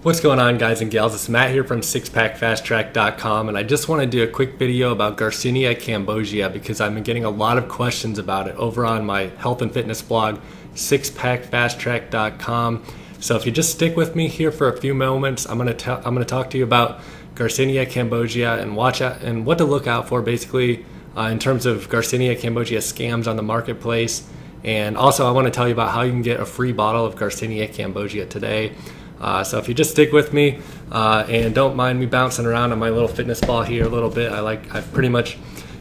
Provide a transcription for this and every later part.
What's going on, guys and gals? It's Matt here from sixpackfasttrack.com, and I just want to do a quick video about Garcinia Cambogia because I've been getting a lot of questions about it over on my health and fitness blog, sixpackfasttrack.com. So if you just stick with me here for a few moments, I'm going to talk to you about Garcinia Cambogia and watch out and what to look out for, basically in terms of Garcinia Cambogia scams on the marketplace. And also, I want to tell you about how you can get a free bottle of Garcinia Cambogia today. So if you just stick with me and don't mind me bouncing around on my little fitness ball here a little bit, I've pretty much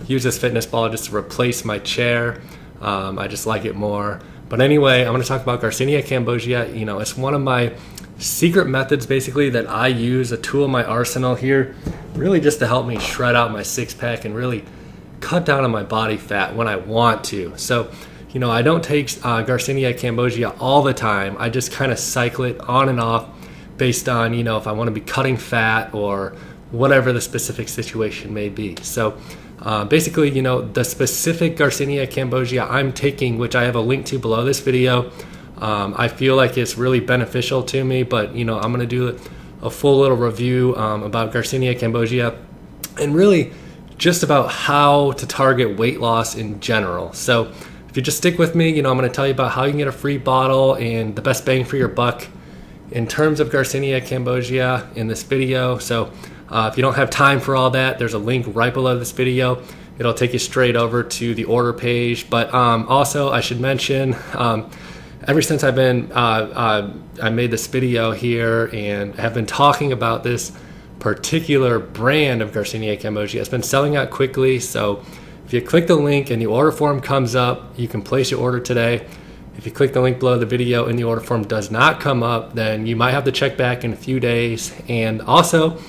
used this fitness ball just to replace my chair. I just like it more. But anyway, I'm going to talk about Garcinia Cambogia. You know, it's one of my secret methods basically that I use, a tool in my arsenal here, really just to help me shred out my six pack and really cut down on my body fat when I want to. So, you know, I don't take Garcinia Cambogia all the time. I just kind of cycle it on and off based on, you know, if I want to be cutting fat or whatever the specific situation may be. So basically, you know, the specific Garcinia Cambogia I'm taking, which I have a link to below this video, I feel like it's really beneficial to me, but, you know, I'm going to do a full little review about Garcinia Cambogia and really just about how to target weight loss in general. So if you just stick with me, you know, I'm going to tell you about how you can get a free bottle and the best bang for your buck in terms of Garcinia Cambogia in this video. So if you don't have time for all that, there's a link right below this video. It'll take you straight over to the order page. But also, I should mention, ever since I made this video here and have been talking about this particular brand of Garcinia Cambogia, it's been selling out quickly. So if you click the link and the order form comes up, you can place your order today. If you click the link below the video and the order form does not come up, then you might have to check back in a few days. And also,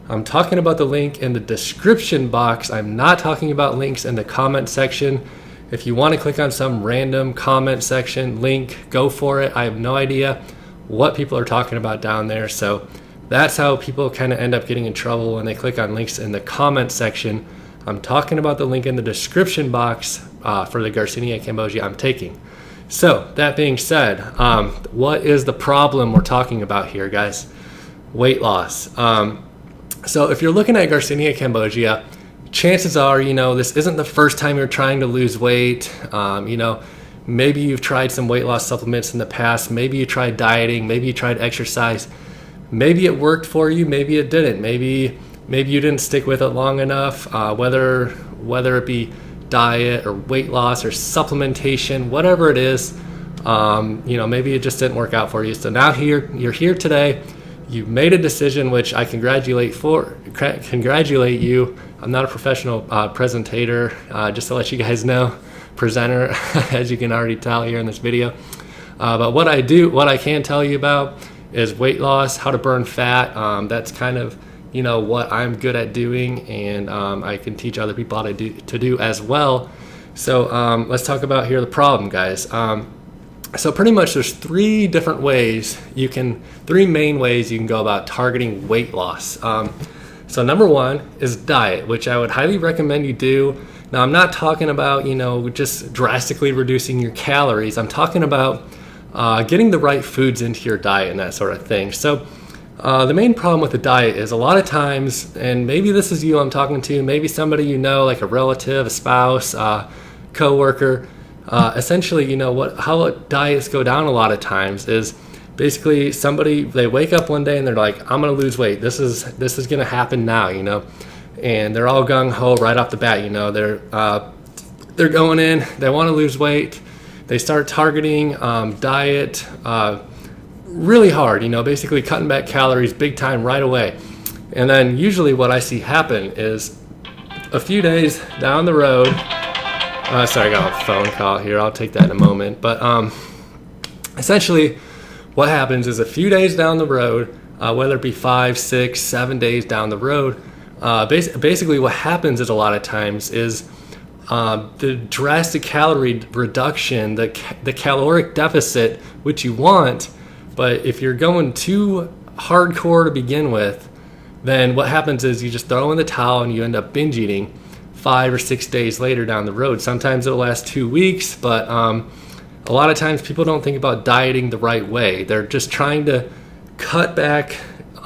I'm talking about the link in the description box. I'm not talking about links in the comment section. If you want to click on some random comment section link, go for it. I have no idea what people are talking about down there. So that's how people kind of end up getting in trouble when they click on links in the comment section. I'm talking about the link in the description box for the Garcinia Cambogia I'm taking. So that being said, what is the problem we're talking about here, guys? Weight loss. So if you're looking at Garcinia Cambogia, chances are, you know, this isn't the first time you're trying to lose weight. You know, maybe you've tried some weight loss supplements in the past. Maybe you tried dieting. Maybe you tried exercise. Maybe it worked for you. Maybe it didn't. Maybe you didn't stick with it long enough, whether it be diet or weight loss or supplementation, whatever it is, you know, maybe it just didn't work out for you. So now you're here today. You've made a decision, which I congratulate you. I'm not a professional presenter, just to let you guys know, presenter, as you can already tell here in this video. But what I can tell you about is weight loss, how to burn fat. That's kind of, you know, what I'm good at doing, and I can teach other people how to do as well. So let's talk about here the problem, guys. So pretty much there's three main ways you can go about targeting weight loss. So number one is diet, which I would highly recommend you do. Now, I'm not talking about, you know, just drastically reducing your calories. I'm talking about getting the right foods into your diet and that sort of thing. So the main problem with the diet is a lot of times, and maybe this is you I'm talking to, maybe somebody you know, like a relative, a spouse, coworker. Essentially, you know, how diets go down a lot of times is basically they wake up one day and they're like, I'm going to lose weight. This is going to happen now, you know, and they're all gung ho right off the bat. You know, they're going in, they want to lose weight. They start targeting diet really hard, you know, basically cutting back calories big time right away. And then usually what I see happen is a few days down the road, sorry, I got a phone call here. I'll take that in a moment. But essentially what happens is a few days down the road, whether it be 5, 6, 7 days down the road, basically what happens is a lot of times is the drastic calorie reduction, the caloric deficit, which you want. But if you're going too hardcore to begin with, then what happens is you just throw in the towel and you end up binge eating 5 or 6 days later down the road. Sometimes it'll last 2 weeks, but a lot of times people don't think about dieting the right way. They're just trying to cut back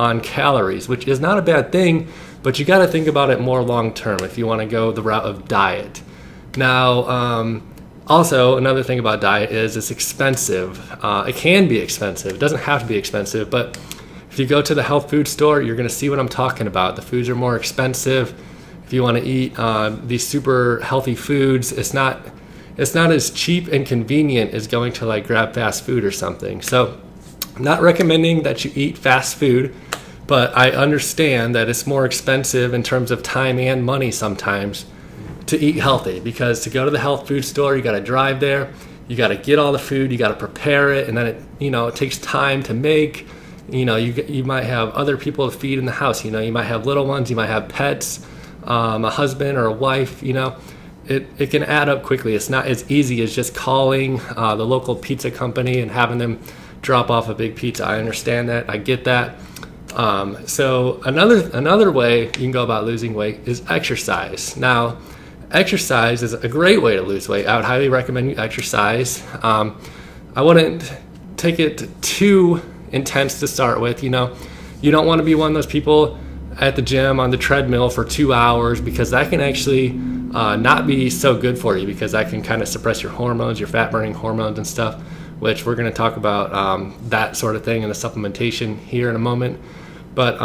on calories, which is not a bad thing, but you got to think about it more long term if you want to go the route of diet. Now, also, another thing about diet is it's expensive. It can be expensive. It doesn't have to be expensive, but if you go to the health food store, you're going to see what I'm talking about. The foods are more expensive. If you want to eat these super healthy foods, it's not as cheap and convenient as going to like grab fast food or something. So I'm not recommending that you eat fast food, but I understand that it's more expensive in terms of time and money sometimes to eat healthy, because to go to the health food store, you got to drive there, you got to get all the food, you got to prepare it, and then it takes time to make. You might have other people to feed in the house. You might have little ones, you might have pets, a husband or a wife. It can add up quickly. It's not as easy as just calling the local pizza company and having them drop off a big pizza. I understand that. I get that. So another way you can go about losing weight is exercise. Now, exercise is a great way to lose weight. I would highly recommend you exercise. I wouldn't take it too intense to start with. You don't want to be one of those people at the gym on the treadmill for 2 hours, because that can actually not be so good for you, because that can kind of suppress your hormones, your fat burning hormones and stuff, which we're going to talk about that sort of thing in the supplementation here in a moment. But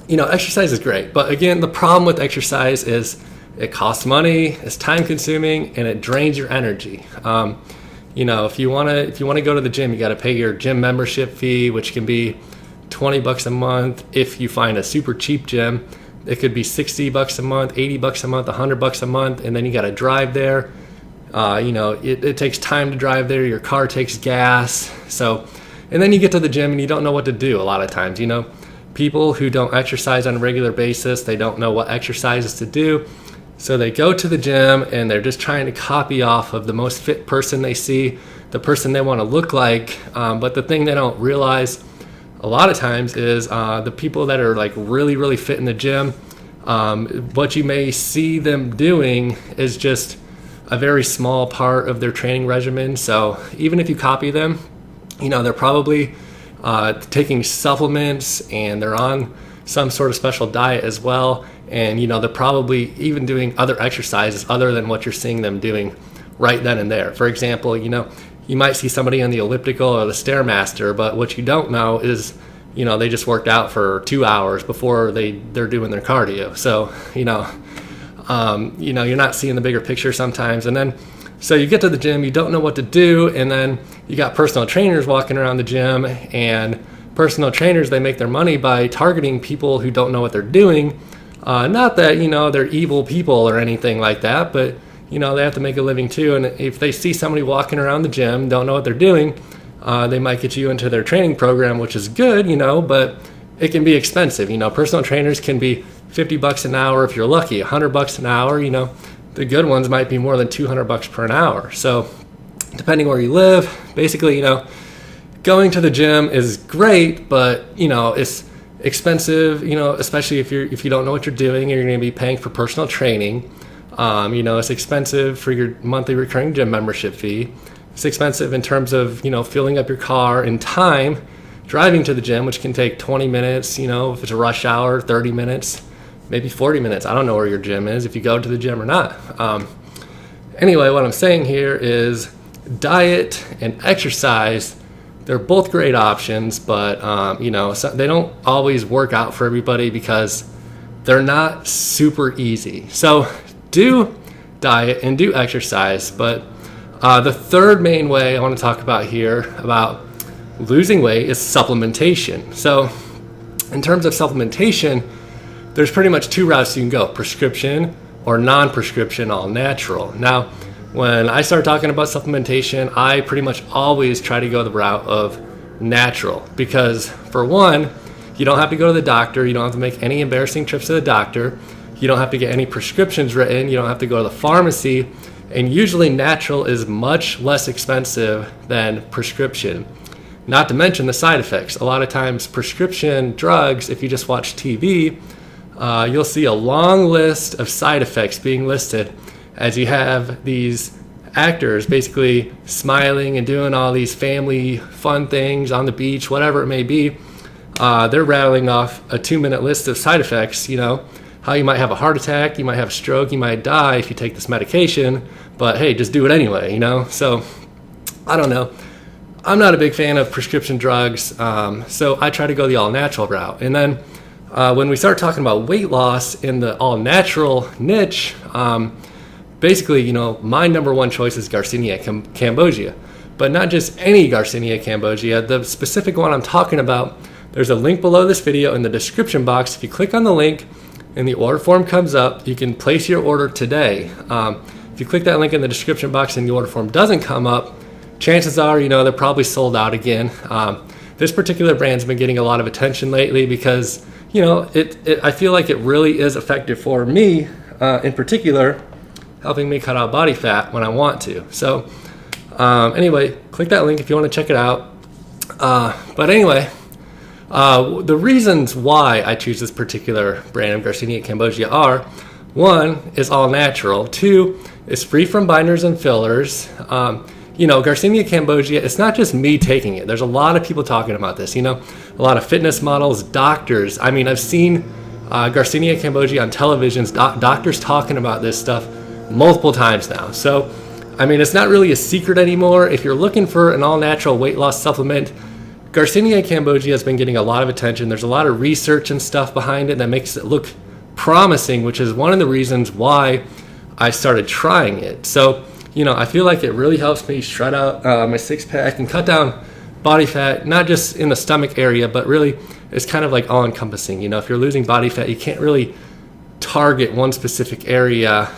exercise is great, but again, the problem with exercise is it costs money, it's time consuming, and it drains your energy. If you want to go to the gym, you got to pay your gym membership fee, which can be $20 a month. If you find a super cheap gym, it could be $60 a month, $80 a month, $100 a month, and then you got to drive there. It takes time to drive there. Your car takes gas. And then you get to the gym and you don't know what to do a lot of times. People who don't exercise on a regular basis, they don't know what exercises to do. So they go to the gym and they're just trying to copy off of the most fit person they see, the person they want to look like. But the thing they don't realize a lot of times is the people that are like really, really fit in the gym, what you may see them doing is just a very small part of their training regimen. So even if you copy them, they're probably taking supplements and they're on some sort of special diet as well. And, they're probably even doing other exercises other than what you're seeing them doing right then and there. For example, you might see somebody on the elliptical or the Stairmaster, but what you don't know is, they just worked out for 2 hours before they're doing their cardio. So, you're not seeing the bigger picture sometimes. And then, so you get to the gym, you don't know what to do, and then you got personal trainers walking around the gym, and personal trainers, they make their money by targeting people who don't know what they're doing. Not that, they're evil people or anything like that, but, they have to make a living too. And if they see somebody walking around the gym, don't know what they're doing, they might get you into their training program, which is good, but it can be expensive. Personal trainers can be $50 an hour if you're lucky, $100 an hour. The good ones might be more than $200 per an hour. So depending where you live, basically, going to the gym is great, but, it's expensive, especially if you don't know what you're doing, you're going to be paying for personal training. It's expensive for your monthly recurring gym membership fee. It's expensive in terms of, filling up your car in time, driving to the gym, which can take 20 minutes, if it's a rush hour, 30 minutes, maybe 40 minutes. I don't know where your gym is, if you go to the gym or not. Anyway, what I'm saying here is diet and exercise, they're both great options, but, they don't always work out for everybody because they're not super easy. So do diet and do exercise, but the third main way I want to talk about here about losing weight is supplementation. So in terms of supplementation, there's pretty much two routes you can go: prescription or non-prescription, all natural. Now, when I start talking about supplementation, I pretty much always try to go the route of natural, because for one, you don't have to go to the doctor, you don't have to make any embarrassing trips to the doctor, you don't have to get any prescriptions written, you don't have to go to the pharmacy, and usually natural is much less expensive than prescription. Not to mention the side effects. A lot of times prescription drugs, if you just watch TV, you'll see a long list of side effects being listed as you have these actors basically smiling and doing all these family fun things on the beach, whatever it may be. they're rattling off a 2-minute list of side effects, how you might have a heart attack, you might have a stroke, you might die if you take this medication, but hey, just do it anyway, So I don't know. I'm not a big fan of prescription drugs, so I try to go the all-natural route. And then when we start talking about weight loss in the all-natural niche, basically, my number one choice is Garcinia Cambogia. But not just any Garcinia Cambogia. The specific one I'm talking about, there's a link below this video in the description box. If you click on the link and the order form comes up, you can place your order today. If you click that link in the description box and the order form doesn't come up, chances are, they're probably sold out again. This particular brand's been getting a lot of attention lately because, I feel like it really is effective for me, in particular, helping me cut out body fat when I want to. So anyway, click that link if you want to check it out. But anyway, the reasons why I choose this particular brand of Garcinia Cambogia are, 1, is all natural. 2, is free from binders and fillers. Garcinia Cambogia, it's not just me taking it. There's a lot of people talking about this, a lot of fitness models, doctors. I mean, I've seen Garcinia Cambogia on televisions, doctors talking about this stuff multiple times now. So, I mean, it's not really a secret anymore. If you're looking for an all-natural weight loss supplement, Garcinia Cambogia has been getting a lot of attention. There's a lot of research and stuff behind it that makes it look promising, which is one of the reasons why I started trying it. So, I feel like it really helps me shred out my six-pack and cut down body fat, not just in the stomach area, but really it's kind of like all-encompassing. If you're losing body fat, you can't really target one specific area.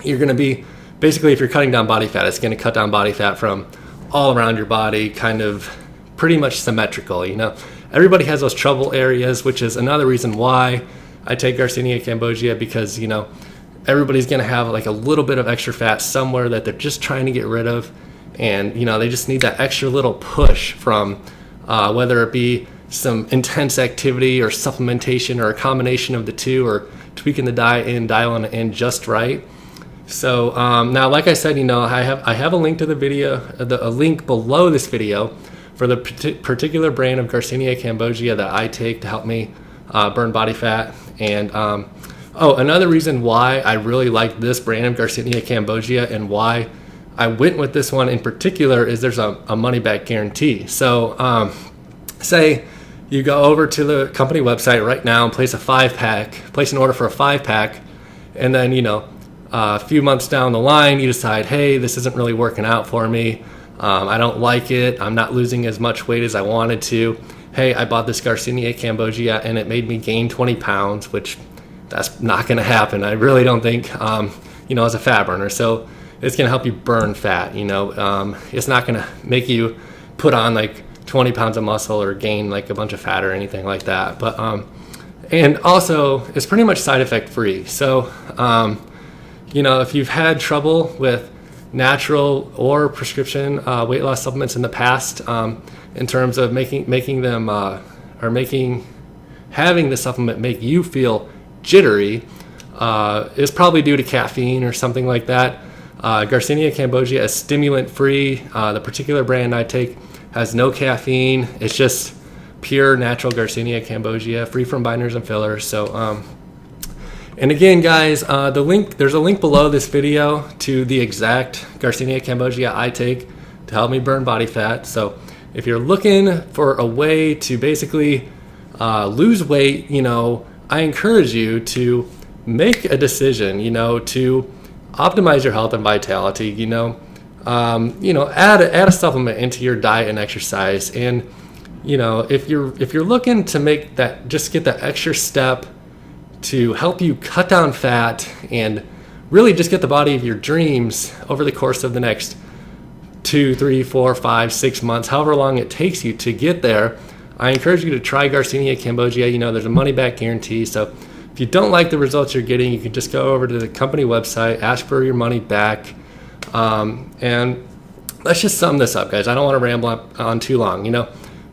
You're going to be, basically, if you're cutting down body fat, it's going to cut down body fat from all around your body, kind of pretty much symmetrical. Everybody has those trouble areas, which is another reason why I take Garcinia Cambogia, because, everybody's going to have like a little bit of extra fat somewhere that they're just trying to get rid of. And, they just need that extra little push from whether it be some intense activity or supplementation or a combination of the two, or tweaking the diet and dialing it in just right. So now, like I said, I have a link to the video, a link below this video for the particular brand of Garcinia Cambogia that I take to help me burn body fat. And another reason why I really like this brand of Garcinia Cambogia and why I went with this one in particular is there's a money back guarantee. So say you go over to the company website right now and place an order for a 5-pack, and then, a few months down the line, you decide, hey, this isn't really working out for me. I don't like it. I'm not losing as much weight as I wanted to. Hey, I bought this Garcinia Cambogia and it made me gain 20 pounds, which that's not going to happen. I really don't think, as a fat burner. So it's going to help you burn fat. It's not going to make you put on like 20 pounds of muscle or gain like a bunch of fat or anything like that. But, and also it's pretty much side effect free. So, if you've had trouble with natural or prescription weight loss supplements in the past, in terms of having the supplement make you feel jittery, is probably due to caffeine or something like that. Garcinia Cambogia is stimulant free. The particular brand I take has no caffeine. It's just pure natural Garcinia Cambogia, free from binders and fillers. So, and again, guys, there's a link below this video to the exact Garcinia Cambogia I take to help me burn body fat. So if you're looking for a way to basically lose weight, I encourage you to make a decision, to optimize your health and vitality, add a supplement into your diet and exercise. And, if you're looking to make that, just get that extra step to help you cut down fat and really just get the body of your dreams over the course of the next 2, 3, 4, 5, 6 months, however long it takes you to get there, I encourage you to try Garcinia Cambogia. There's a money back guarantee. So if you don't like the results you're getting, you can just go over to the company website, ask for your money back. And let's just sum this up, guys. I don't want to ramble on too long.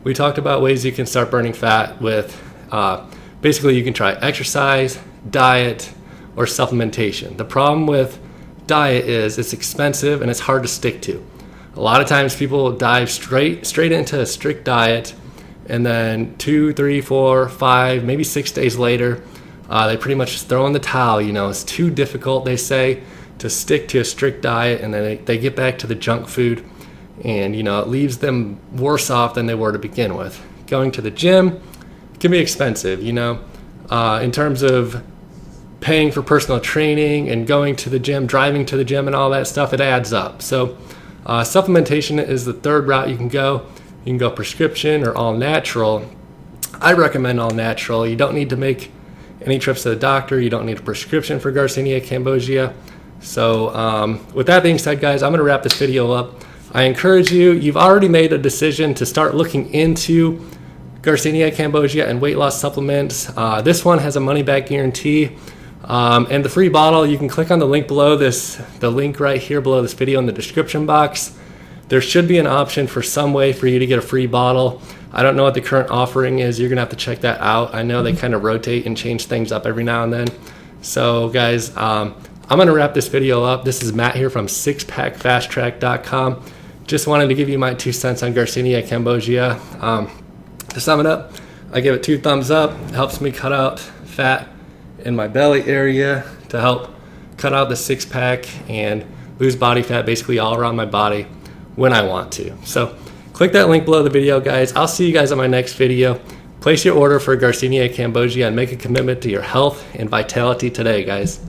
We talked about ways you can start burning fat with, basically you can try exercise, diet, or supplementation. The problem with diet is it's expensive and it's hard to stick to. A lot of times people dive straight into a strict diet, and then 2, 3, 4, 5, maybe 6 days later, they pretty much just throw in the towel. It's too difficult, they say, to stick to a strict diet, and then they get back to the junk food, and it leaves them worse off than they were to begin with. Going to the gym can be expensive, in terms of paying for personal training and going to the gym, driving to the gym and all that stuff, it adds up. So supplementation is the third route you can go. You can go prescription or all natural. I recommend all natural. You don't need to make any trips to the doctor. You don't need a prescription for Garcinia Cambogia. So with that being said, guys, I'm going to wrap this video up. I encourage you, you've already made a decision to start looking into Garcinia Cambogia and weight loss supplements. This one has a money-back guarantee. And the free bottle, you can click on the link below the link right here below this video in the description box. There should be an option for some way for you to get a free bottle. I don't know what the current offering is. You're gonna have to check that out. I know they kind of rotate and change things up every now and then. So guys, I'm gonna wrap this video up. This is Matt here from sixpackfasttrack.com. Just wanted to give you my 2 cents on Garcinia Cambogia. To sum it up, I give it 2 thumbs up. It helps me cut out fat in my belly area to help cut out the 6-pack and lose body fat basically all around my body when I want to. So click that link below the video, guys. I'll see you guys on my next video. Place your order for Garcinia Cambogia and make a commitment to your health and vitality today, guys.